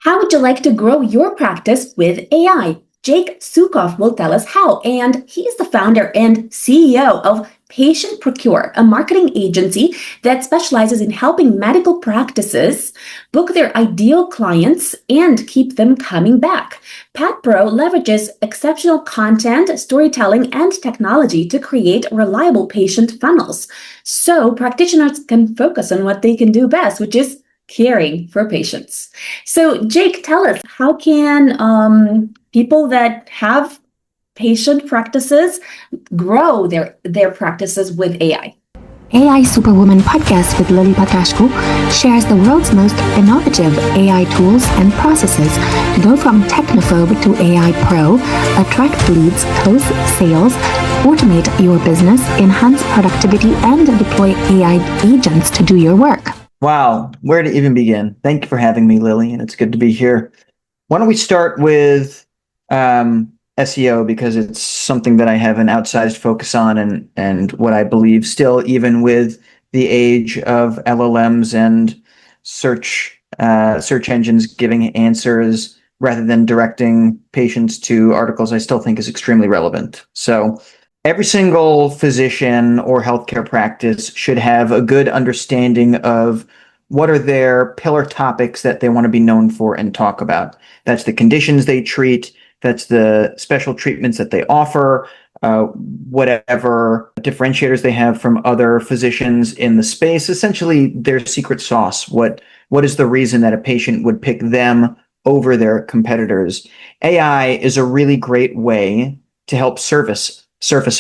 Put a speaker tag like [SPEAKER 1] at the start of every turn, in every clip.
[SPEAKER 1] How would you like to grow your practice with AI? Jake Sucoff will tell us how, and he's the founder and CEO of Patient Procure, a marketing agency that specializes in helping medical practices book their ideal clients and keep them coming back. PatPro leverages exceptional content, storytelling, and technology to create reliable patient funnels, so practitioners can focus on what they can do best, which is caring for patients. So, Jake, tell us, how can people that have patient practices grow their practices with AI?
[SPEAKER 2] AI Superwoman podcast with Lily Patrascu shares the world's most innovative AI tools and processes to go from technophobe to AI pro, attract leads, close sales, automate your business, enhance productivity, and deploy AI agents to do your work.
[SPEAKER 3] Wow, where to even begin? Thank you for having me, Lily, and it's good to be here. Why don't we start with SEO, because it's something that I have an outsized focus on, and what I believe still, even with the age of LLMs and search engines giving answers rather than directing patients to articles, I still think is extremely relevant. So every single physician or healthcare practice should have a good understanding of what are their pillar topics that they want to be known for and talk about. That's the conditions they treat. That's the special treatments that they offer, whatever differentiators they have from other physicians in the space, essentially their secret sauce. What is the reason that a patient would pick them over their competitors? AI is a really great way to help surface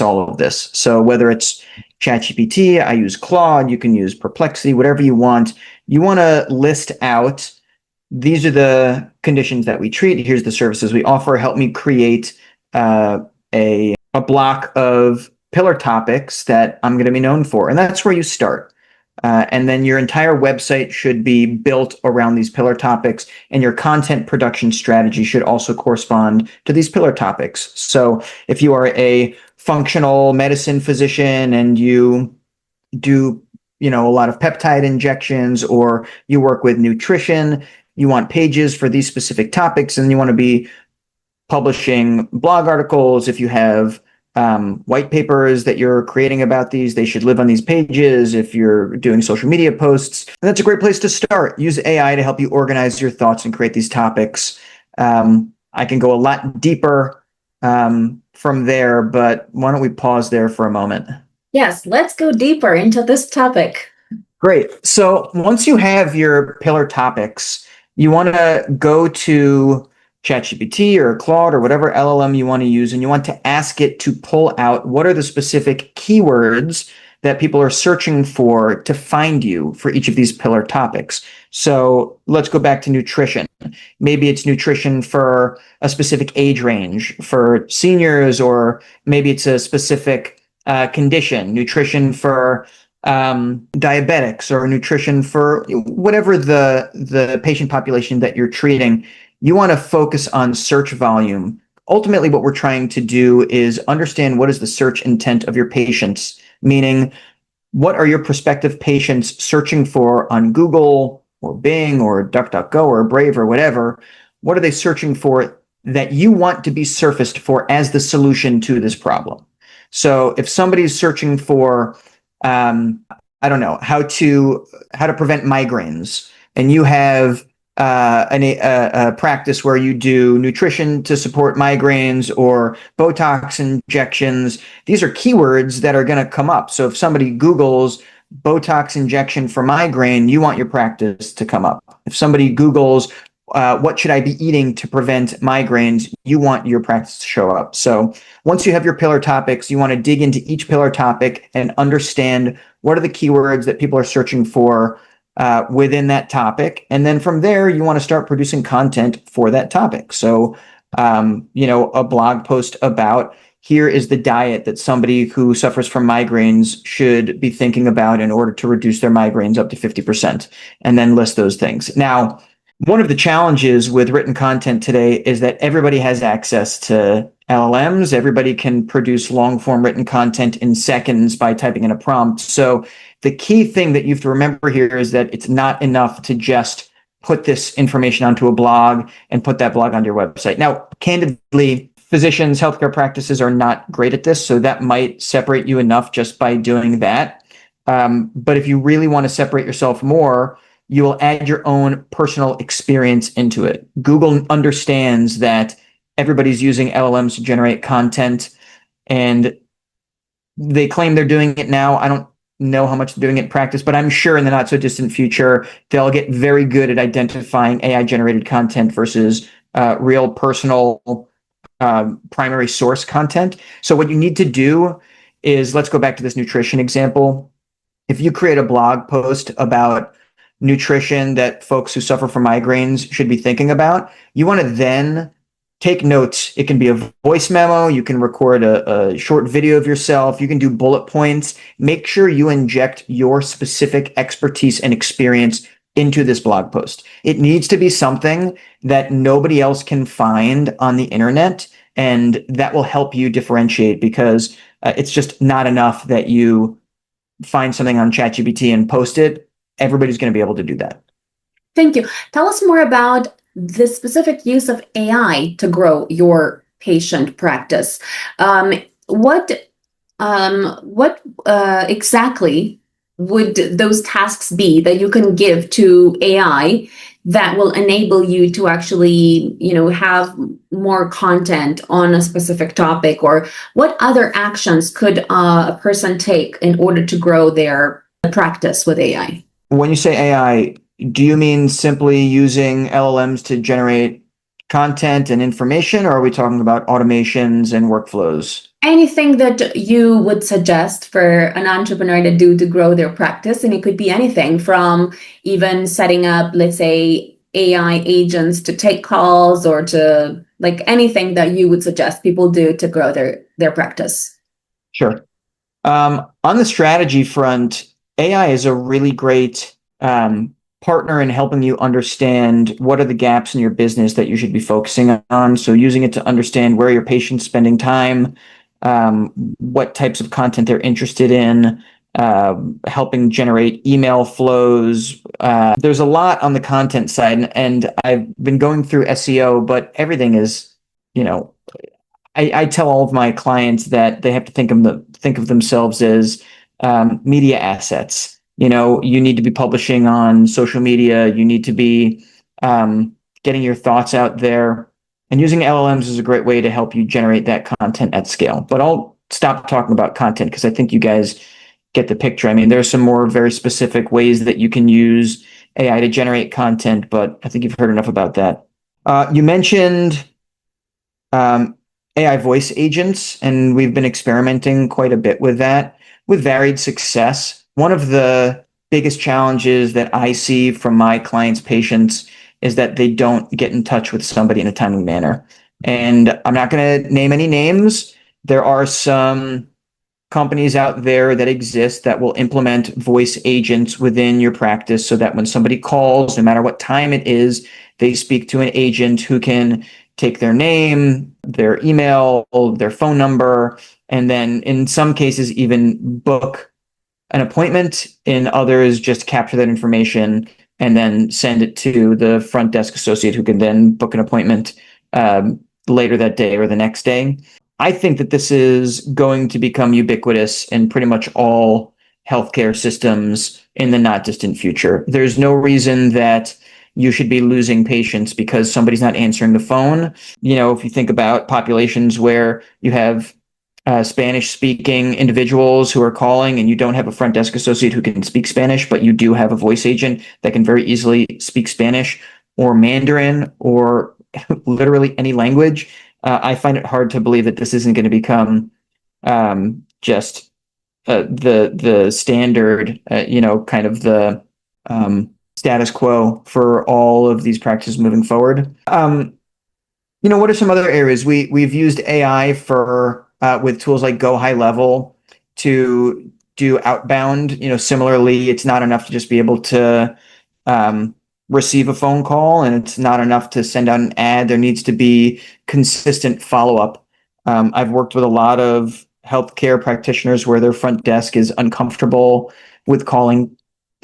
[SPEAKER 3] all of this. So whether it's ChatGPT, I use Claude, you can use Perplexity, whatever you want. You want to list out, these are the conditions that we treat, here's the services we offer. Help me create a block of pillar topics that I'm going to be known for. And that's where you start. And then your entire website should be built around these pillar topics, and your content production strategy should also correspond to these pillar topics. So if you are a functional medicine physician and you do, a lot of peptide injections, or you work with nutrition, you want pages for these specific topics, and you want to be publishing blog articles. If you have white papers that you're creating about these, they should live on these pages. If you're doing social media posts, that's a great place to start. Use AI to help you organize your thoughts and create these topics. I can go a lot deeper from there, but why don't we pause there for a moment?
[SPEAKER 1] Yes, let's go deeper into this topic.
[SPEAKER 3] Great. So once you have your pillar topics, you want to go to ChatGPT or Claude or whatever LLM you want to use, and you want to ask it to pull out what are the specific keywords that people are searching for to find you for each of these pillar topics. So let's go back to nutrition. Maybe it's nutrition for a specific age range for seniors, or maybe it's a specific condition, nutrition for diabetics, or nutrition for whatever the patient population that you're treating. You want to focus on search volume. Ultimately, what we're trying to do is understand what is the search intent of your patients, meaning what are your prospective patients searching for on Google or Bing or DuckDuckGo or Brave or whatever. What are they searching for that you want to be surfaced for as the solution to this problem? So if somebody's searching for, I don't know, how to prevent migraines, and you have a practice where you do nutrition to support migraines or Botox injections, these are keywords that are going to come up. So if somebody Googles Botox injection for migraine, you want your practice to come up. If somebody Googles what should I be eating to prevent migraines, you want your practice to show up. So once you have your pillar topics, you want to dig into each pillar topic and understand what are the keywords that people are searching for within that topic. And then from there, you want to start producing content for that topic. So, a blog post about, here is the diet that somebody who suffers from migraines should be thinking about in order to reduce their migraines up to 50%, and then list those things. Now, one of the challenges with written content today is that everybody has access to LLMs. Everybody can produce long form written content in seconds by typing in a prompt. So the key thing that you have to remember here is that it's not enough to just put this information onto a blog and put that blog onto your website. Now, candidly, physicians, healthcare practices are not great at this, so that might separate you enough just by doing that. But if you really want to separate yourself more, you will add your own personal experience into it. Google understands that everybody's using LLMs to generate content, and they claim they're doing it now. I don't know how much they're doing it in practice, but I'm sure in the not so distant future, they'll get very good at identifying AI generated content versus real personal primary source content. So what you need to do is, let's go back to this nutrition example. If you create a blog post about nutrition that folks who suffer from migraines should be thinking about, you want to then take notes. It can be a voice memo. You can record a short video of yourself. You can do bullet points. Make sure you inject your specific expertise and experience into this blog post. It needs to be something that nobody else can find on the internet, and that will help you differentiate, because it's just not enough that you find something on ChatGPT and post it. Everybody's going to be able to do that.
[SPEAKER 1] Thank you. Tell us more about the specific use of AI to grow your patient practice. What exactly would those tasks be that you can give to AI that will enable you to actually, have more content on a specific topic? Or what other actions could a person take in order to grow their practice with AI?
[SPEAKER 3] When you say AI, do you mean simply using LLMs to generate content and information, or are we talking about automations and workflows?
[SPEAKER 1] Anything that you would suggest for an entrepreneur to do to grow their practice. And it could be anything from even setting up, let's say, AI agents to take calls, or to anything that you would suggest people do to grow their practice.
[SPEAKER 3] Sure. On the strategy front, AI is a really great partner in helping you understand what are the gaps in your business that you should be focusing on. So using it to understand where your patient's spending time, what types of content they're interested in, helping generate email flows. There's a lot on the content side, and I've been going through SEO, but everything is, I tell all of my clients that they have to think of themselves as media assets. You need to be publishing on social media. You need to be getting your thoughts out there. And using LLMs is a great way to help you generate that content at scale. But I'll stop talking about content because I think you guys get the picture. I mean, there's some more very specific ways that you can use AI to generate content, but I think you've heard enough about that. You mentioned AI voice agents, and we've been experimenting quite a bit with that with varied success. One of the biggest challenges that I see from my clients' patients is that they don't get in touch with somebody in a timely manner. And I'm not going to name any names. There are some companies out there that exist that will implement voice agents within your practice so that when somebody calls, no matter what time it is, they speak to an agent who can take their name, their email, their phone number, and then in some cases even book an appointment. In others, just capture that information and then send it to the front desk associate who can then book an appointment later that day or the next day. I think that this is going to become ubiquitous in pretty much all healthcare systems in the not distant future. There's no reason that you should be losing patients because somebody's not answering the phone. If you think about populations where you have Spanish-speaking individuals who are calling and you don't have a front desk associate who can speak Spanish, but you do have a voice agent that can very easily speak Spanish or Mandarin or literally any language, I find it hard to believe that this isn't going to become just the standard, kind of the status quo for all of these practices moving forward. What are some other areas we've used AI for? With tools like Go High Level to do outbound. Similarly, it's not enough to just be able to receive a phone call, and it's not enough to send out an ad. There needs to be consistent follow-up. I've worked with a lot of healthcare practitioners where their front desk is uncomfortable with calling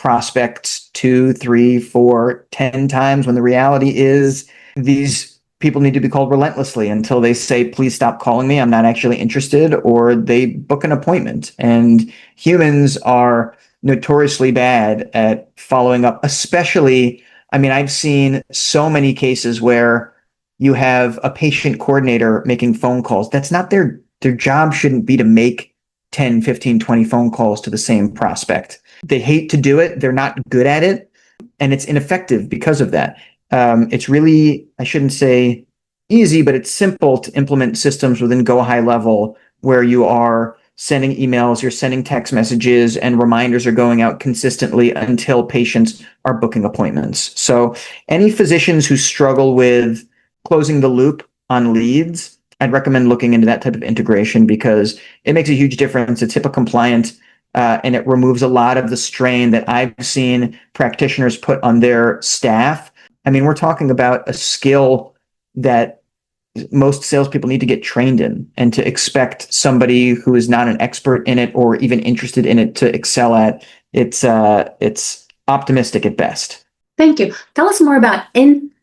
[SPEAKER 3] prospects 2, 3, 4, 10 times, when the reality is these people need to be called relentlessly until they say, please stop calling me, I'm not actually interested, or they book an appointment. And humans are notoriously bad at following up, especially, I mean, I've seen so many cases where you have a patient coordinator making phone calls. That's not their job shouldn't be to make 10, 15, 20 phone calls to the same prospect. They hate to do it. They're not good at it. And it's ineffective because of that. It's really, I shouldn't say easy, but it's simple to implement systems within Go High Level where you are sending emails, you're sending text messages, and reminders are going out consistently until patients are booking appointments. So any physicians who struggle with closing the loop on leads, I'd recommend looking into that type of integration because it makes a huge difference. It's HIPAA compliant, and it removes a lot of the strain that I've seen practitioners put on their staff. I mean, we're talking about a skill that most salespeople need to get trained in, and to expect somebody who is not an expert in it or even interested in it to excel at it's optimistic at best.
[SPEAKER 1] Thank you. Tell us more about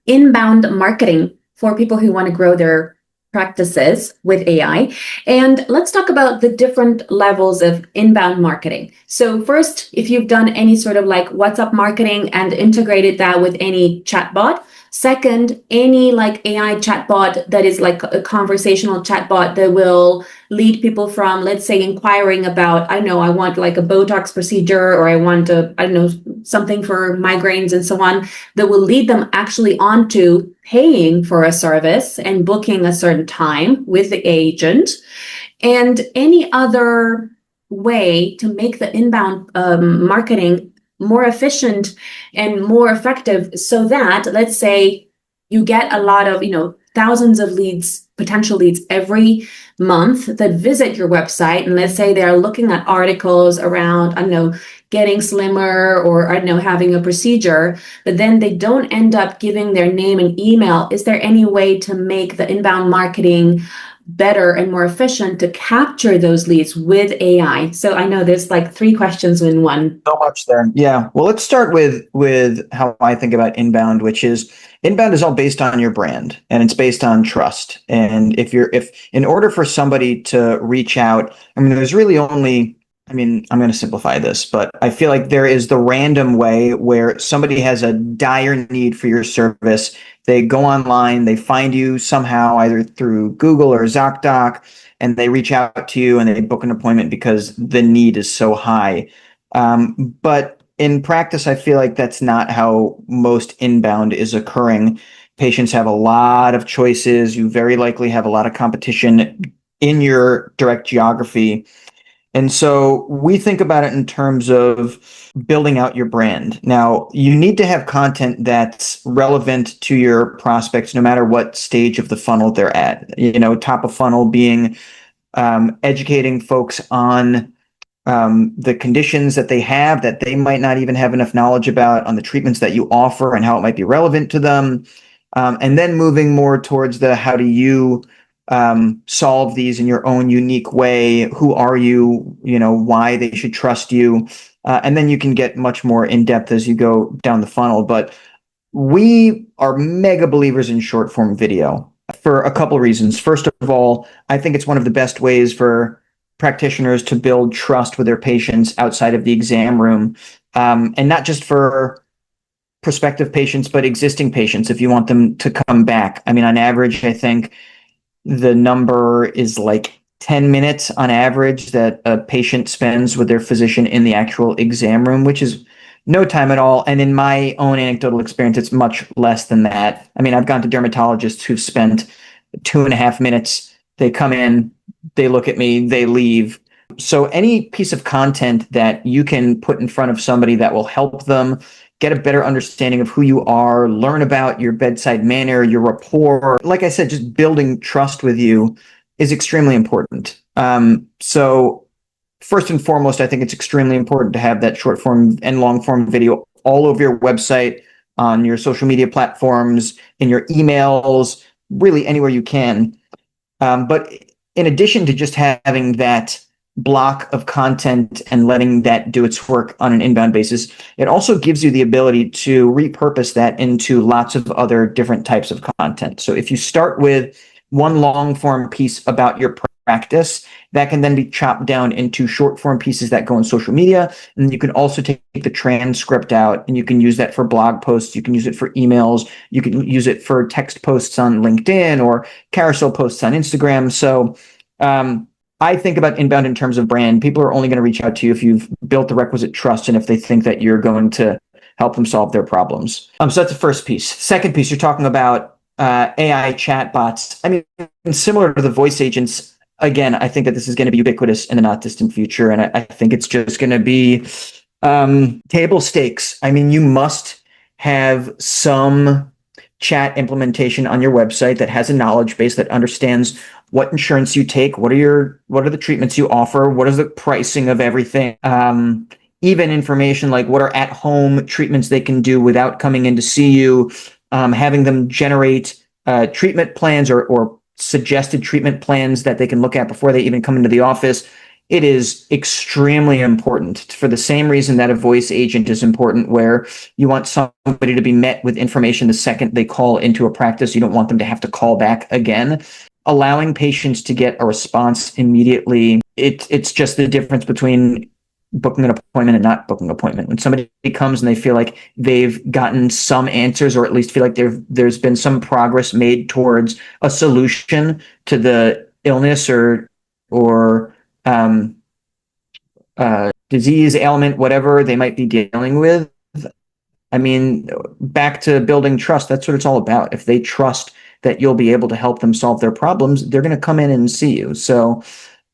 [SPEAKER 1] inbound marketing for people who want to grow their practices with AI. And let's talk about the different levels of inbound marketing. So first, if you've done any sort of like WhatsApp marketing and integrated that with any chatbot. Second, any like AI chatbot that is like a conversational chatbot that will lead people from, let's say, inquiring about, I don't know, I want like a Botox procedure, or I want something for migraines and so on, that will lead them actually onto paying for a service and booking a certain time with the agent. And any other way to make the inbound marketing more efficient and more effective, so that, let's say, you get a lot of, thousands of leads, potential leads every month that visit your website. And let's say they're looking at articles around, getting slimmer, or, having a procedure, but then they don't end up giving their name and email. Is there any way to make the inbound marketing better and more efficient to capture those leads with AI? So I know there's like 3 questions in one.
[SPEAKER 3] So much there. Yeah. Well, let's start with how I think about inbound, which is inbound is all based on your brand, and it's based on trust. And if in order for somebody to reach out, there's really only, I'm going to simplify this, but I feel like there is the random way where somebody has a dire need for your service. They go online, they find you somehow, either through Google or ZocDoc, and they reach out to you and they book an appointment because the need is so high. But in practice, I feel like that's not how most inbound is occurring. Patients have a lot of choices. You very likely have a lot of competition in your direct geography. And so we think about it in terms of building out your brand. Now, you need to have content that's relevant to your prospects, no matter what stage of the funnel they're at. Top of funnel being educating folks on the conditions that they have that they might not even have enough knowledge about, on the treatments that you offer and how it might be relevant to them. And then moving more towards the how do you solve these in your own unique way. Who are you? Why they should trust you. And then you can get much more in depth as you go down the funnel. But we are mega believers in short form video for a couple of reasons. First of all, I think it's one of the best ways for practitioners to build trust with their patients outside of the exam room, and not just for prospective patients, but existing patients, if you want them to come back. On average, I think the number is like 10 minutes on average that a patient spends with their physician in the actual exam room, which is no time at all. And in my own anecdotal experience, it's much less than that. I've gone to dermatologists who've spent 2.5 minutes. They come in, they look at me, they leave. So any piece of content that you can put in front of somebody that will help them get a better understanding of who you are, learn about your bedside manner, your rapport. Like I said, just building trust with you is extremely important. So first and foremost, I think it's extremely important to have that short form and long form video all over your website, on your social media platforms, in your emails, really anywhere you can. But in addition to just having that block of content and letting that do its work on an inbound basis, it also gives you the ability to repurpose that into lots of other different types of content. So if you start with one long form piece about your practice, that can then be chopped down into short form pieces that go on social media. And you can also take the transcript out and you can use that for blog posts. You can use it for emails. You can use it for text posts on LinkedIn or carousel posts on Instagram. So I think about inbound in terms of brand. People are only going to reach out to you if you've built the requisite trust and if they think that you're going to help them solve their problems. So that's the first piece. Second piece, you're talking about AI chatbots. I mean, similar to the voice agents, again, I think that this is going to be ubiquitous in the not distant future. And I think it's just going to be table stakes. I mean, you must have some chat implementation on your website that has a knowledge base that understands what insurance you take, what are the treatments you offer, what is the pricing of everything, even information like what are at-home treatments they can do without coming in to see you, having them generate treatment plans or suggested treatment plans that they can look at before they even come into the office. It is extremely important for the same reason that a voice agent is important, where you want somebody to be met with information the second they call into a practice. You don't want them to have to call back again. Allowing patients to get a response immediately, it's just the difference between booking an appointment and not booking an appointment. When somebody comes and they feel like they've gotten some answers, or at least feel like there's been some progress made towards a solution to the illness or disease, ailment, whatever they might be dealing with. I mean, back to building trust, that's what it's all about. If they trust that you'll be able to help them solve their problems, they're going to come in and see you. So,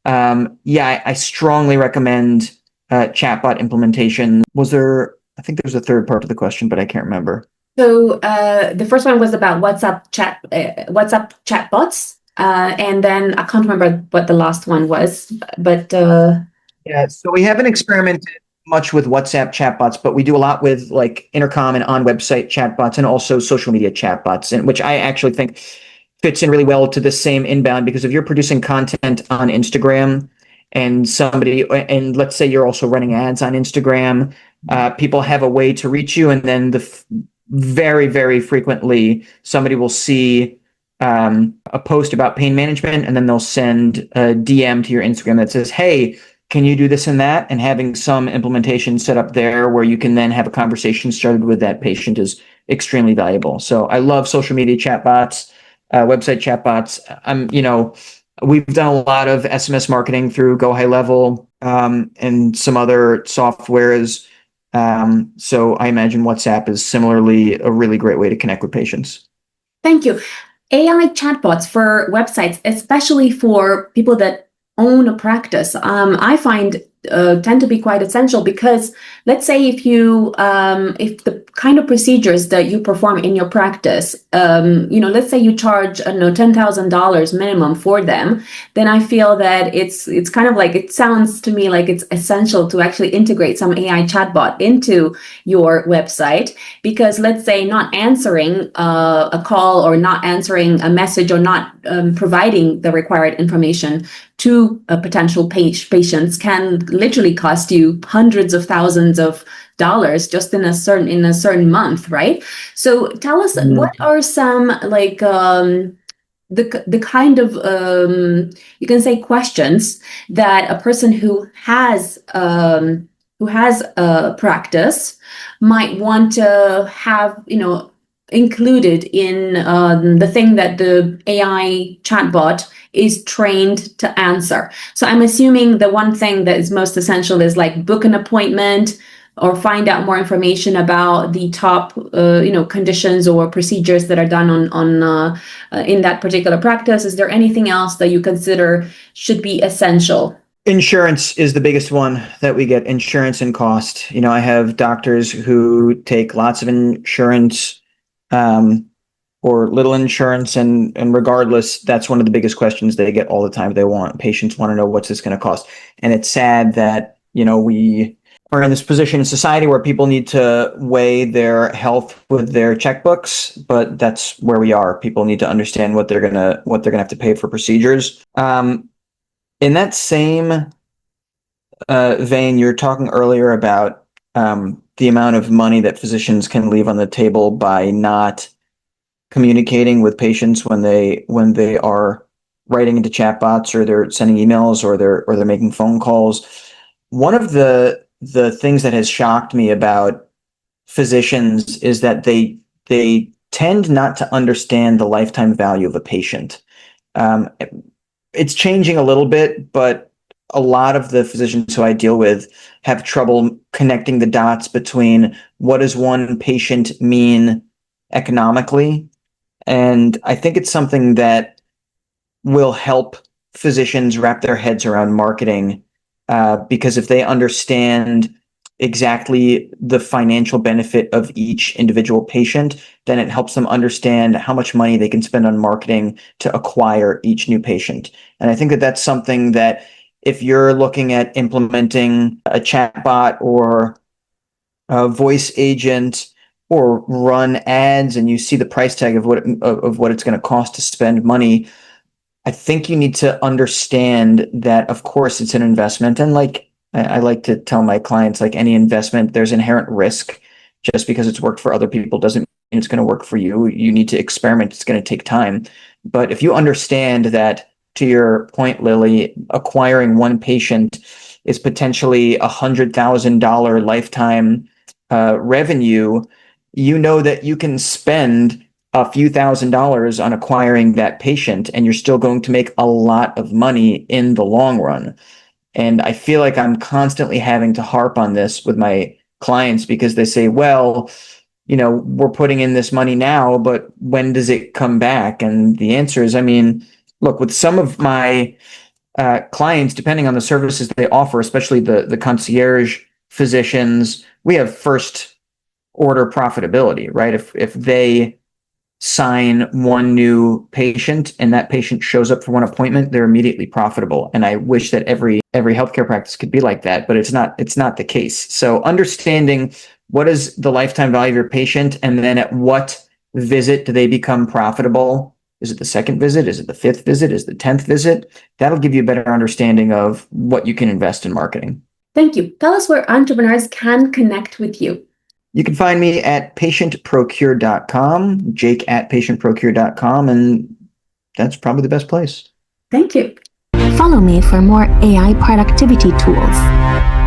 [SPEAKER 3] I strongly recommend chatbot implementation. I think there was a third part of the question, but I can't remember.
[SPEAKER 1] So the first one was about WhatsApp chatbots. And then I can't remember what the last one was, but
[SPEAKER 3] yeah, so we haven't experimented much with WhatsApp chatbots, but we do a lot with like intercom and on-website chatbots and also social media chatbots, and which I actually think fits in really well to the same inbound, because if you're producing content on Instagram and let's say you're also running ads on Instagram, people have a way to reach you, and then very, very frequently somebody will see a post about pain management, and then they'll send a DM to your Instagram that says, hey, can you do this and that? And having some implementation set up there where you can then have a conversation started with that patient is extremely valuable. So I love social media chatbots, website chatbots. We've done a lot of SMS marketing through Go High Level and some other softwares. So I imagine WhatsApp is similarly a really great way to connect with patients.
[SPEAKER 1] thank you. AI chatbots for websites, especially for people that own a practice, I find tend to be quite essential, because let's say if the kind of procedures that you perform in your practice, let's say you charge $10,000 minimum for them, then I feel that it's kind of like, it sounds to me like it's essential to actually integrate some AI chatbot into your website, because let's say not answering a call or not answering a message or not providing the required information to potential patients can literally cost you hundreds of thousands of dollars just in a certain month, right? So tell us, what are some like the kind of you can say questions that a person who has a practice might want to have included in the thing that the AI chatbot is trained to answer. So I'm assuming the one thing that is most essential is like book an appointment or find out more information about the top conditions or procedures that are done on in that particular practice. Is there anything else that you consider should be essential?
[SPEAKER 3] Insurance is the biggest one that we get, insurance and cost. I have doctors who take lots of insurance or little insurance, and regardless, that's one of the biggest questions they get all the time. Patients want to know, what's this going to cost? And it's sad that, we are in this position in society where people need to weigh their health with their checkbooks, but that's where we are. People need to understand what they're gonna have to pay for procedures. In that same vein, you're talking earlier about the amount of money that physicians can leave on the table by not communicating with patients when they are writing into chatbots, or they're sending emails, or they're making phone calls. One of the things that has shocked me about physicians is that they tend not to understand the lifetime value of a patient. Um, it's changing a little bit, but a lot of the physicians who I deal with have trouble connecting the dots between what does one patient mean economically. And I think it's something that will help physicians wrap their heads around marketing, because if they understand exactly the financial benefit of each individual patient, then it helps them understand how much money they can spend on marketing to acquire each new patient. And I think that that's something that, if you're looking at implementing a chatbot or a voice agent, or run ads, and you see the price tag of what it's going to cost to spend money, I think you need to understand that, of course, it's an investment. And like I like to tell my clients, like any investment, there's inherent risk. Just because it's worked for other people doesn't mean it's going to work for you. You need to experiment. It's going to take time. But if you understand that, to your point, Lily, acquiring one patient is potentially $100,000 lifetime revenue, you know that you can spend a few $1,000s on acquiring that patient, and you're still going to make a lot of money in the long run. And I feel like I'm constantly having to harp on this with my clients, because they say, well, we're putting in this money now, but when does it come back? And the answer is, I mean, look, with some of my clients, depending on the services they offer, especially the concierge physicians, we have first order profitability, right? If they sign one new patient and that patient shows up for one appointment, they're immediately profitable. And I wish that every healthcare practice could be like that, but it's not the case. So understanding what is the lifetime value of your patient, and then at what visit do they become profitable? Is it the second visit? Is it the fifth visit? Is it the 10th visit? That'll give you a better understanding of what you can invest in marketing.
[SPEAKER 1] Thank you. Tell us where entrepreneurs can connect with you.
[SPEAKER 3] You can find me at patientprocure.com, Jake at patientprocure.com, and that's probably the best place.
[SPEAKER 1] Thank you.
[SPEAKER 2] Follow me for more AI productivity tools.